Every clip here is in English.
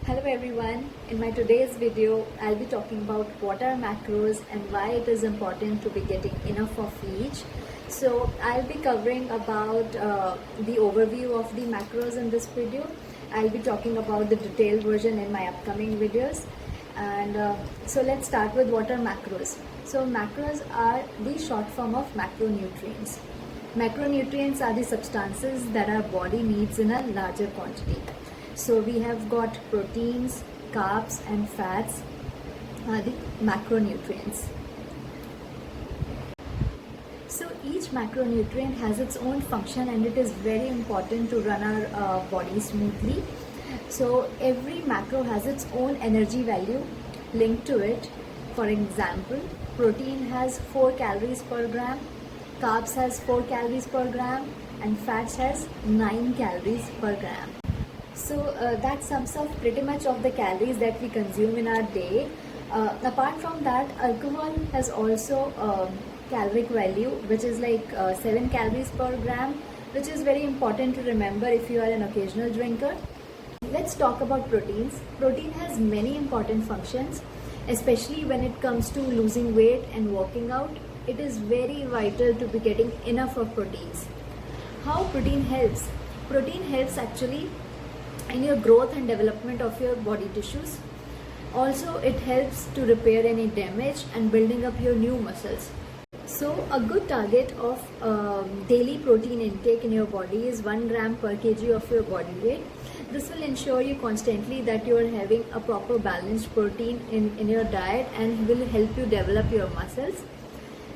Hello everyone, in my today's video I'll be talking about what are macros and why it is important to be getting enough of each. So I'll be covering about the overview of the macros in this video. I'll be talking about the detailed version in my upcoming videos. And so let's start with what are macros. So macros are the short form of macronutrients. Macronutrients are the substances that our body needs in a larger quantity. So we have got proteins, carbs and fats are the macronutrients. So each macronutrient has its own function and it is very important to run our body smoothly. So every macro has its own energy value linked to it. For example, protein has 4 calories per gram, carbs has 4 calories per gram and fats has 9 calories per gram. So that sums up pretty much of the calories that we consume in our day. Apart from that, alcohol has also caloric value, which is like 7 calories per gram, which is very important to remember if you are an occasional drinker. Let's talk about proteins. Protein has many important functions, especially when it comes to losing weight and working out. It is very vital to be getting enough of proteins. How protein helps? Protein helps actually in your growth and development of your body tissues. Also, it helps to repair any damage and building up your new muscles. So a good target of daily protein intake in your body is 1 gram per kg of your body weight. This will ensure you constantly that you are having a proper balanced protein in your diet and will help you develop your muscles.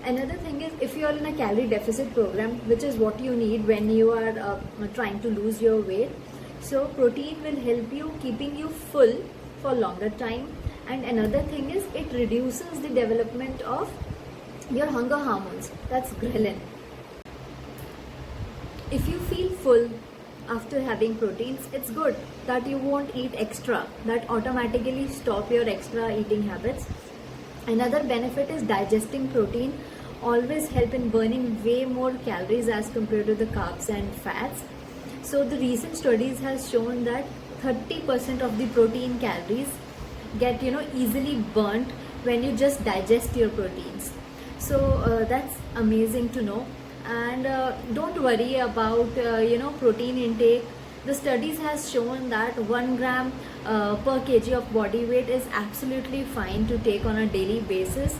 Another thing is, if you are in a calorie deficit program, which is what you need when you are trying to lose your weight, so protein will help you keeping you full for longer time. And another thing is, it reduces the development of your hunger hormones, that's ghrelin. If you feel full after having proteins, it's good that you won't eat extra. That automatically stop your extra eating habits. Another benefit is digesting protein always help in burning way more calories as compared to the carbs and fats. So the recent studies has shown that 30% of the protein calories get easily burnt when you just digest your proteins. So that's amazing to know. And don't worry about protein intake. The studies has shown that 1 gram per kg of body weight is absolutely fine to take on a daily basis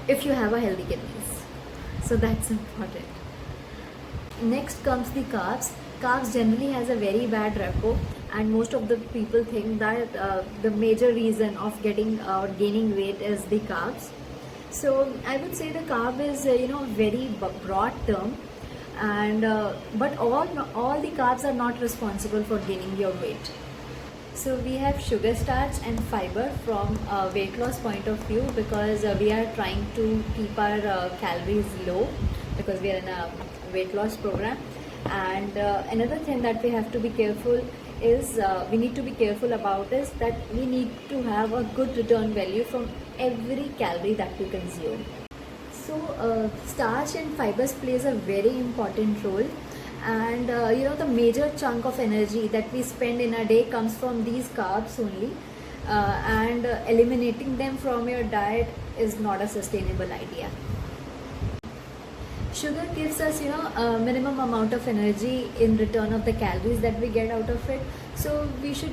if you have a healthy kidneys. So that's important. Next comes the carbs. Carbs generally has a very bad repo, and most of the people think that the major reason of getting or gaining weight is the carbs. So I would say the carb is very broad term, and but all the carbs are not responsible for gaining your weight. So we have sugar, starch and fiber from a weight loss point of view, because we are trying to keep our calories low because we are in a weight loss program. And another thing that we have to be careful is we need to be careful about is that we need to have a good return value from every calorie that we consume. So starch and fibers plays a very important role, and the major chunk of energy that we spend in a day comes from these carbs only, and eliminating them from your diet is not a sustainable idea. Sugar gives us a minimum amount of energy in return of the calories that we get out of it, so we should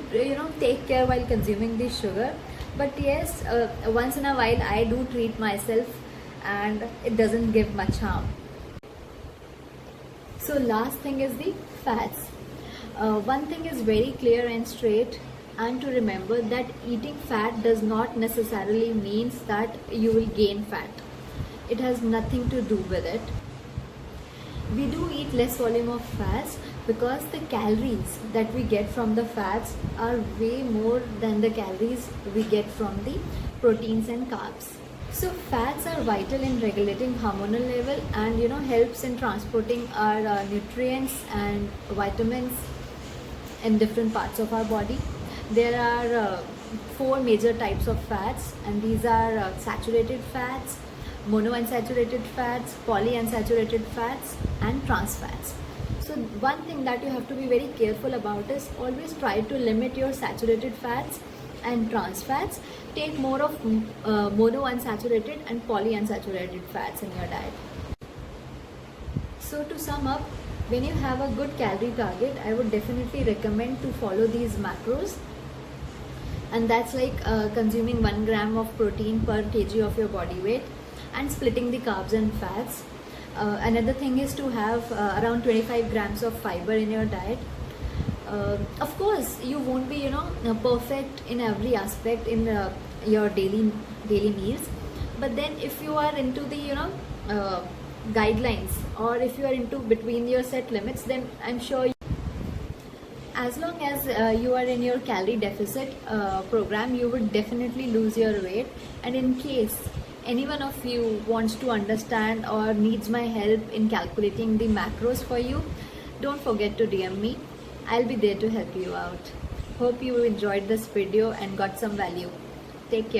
take care while consuming this sugar. But yes, once in a while I do treat myself and it doesn't give much harm. So last thing is the fats. One thing is very clear and straight, and to remember that eating fat does not necessarily means that you will gain fat. It has nothing to do with it. We do eat less volume of fats because the calories that we get from the fats are way more than the calories we get from the proteins and carbs. So fats are vital in regulating hormonal level and helps in transporting our nutrients and vitamins in different parts of our body. There are 4 major types of fats, and these are saturated fats, monounsaturated fats, polyunsaturated fats and trans fats. So one thing that you have to be very careful about is always try to limit your saturated fats and trans fats. Take more of mono unsaturated and polyunsaturated fats in your diet. So to sum up, when you have a good calorie target, I would definitely recommend to follow these macros, and that's like consuming 1 gram of protein per kg of your body weight and splitting the carbs and fats. Another thing is to have around 25 grams of fiber in your diet. Of course, you won't be perfect in every aspect in your daily meals, but then if you are into the guidelines, or if you are into between your set limits, then I'm sure as long as you are in your calorie deficit program, you would definitely lose your weight. And in case anyone of you wants to understand or needs my help in calculating the macros for you, don't forget to DM me. I'll be there to help you out. Hope you enjoyed this video and got some value. Take care.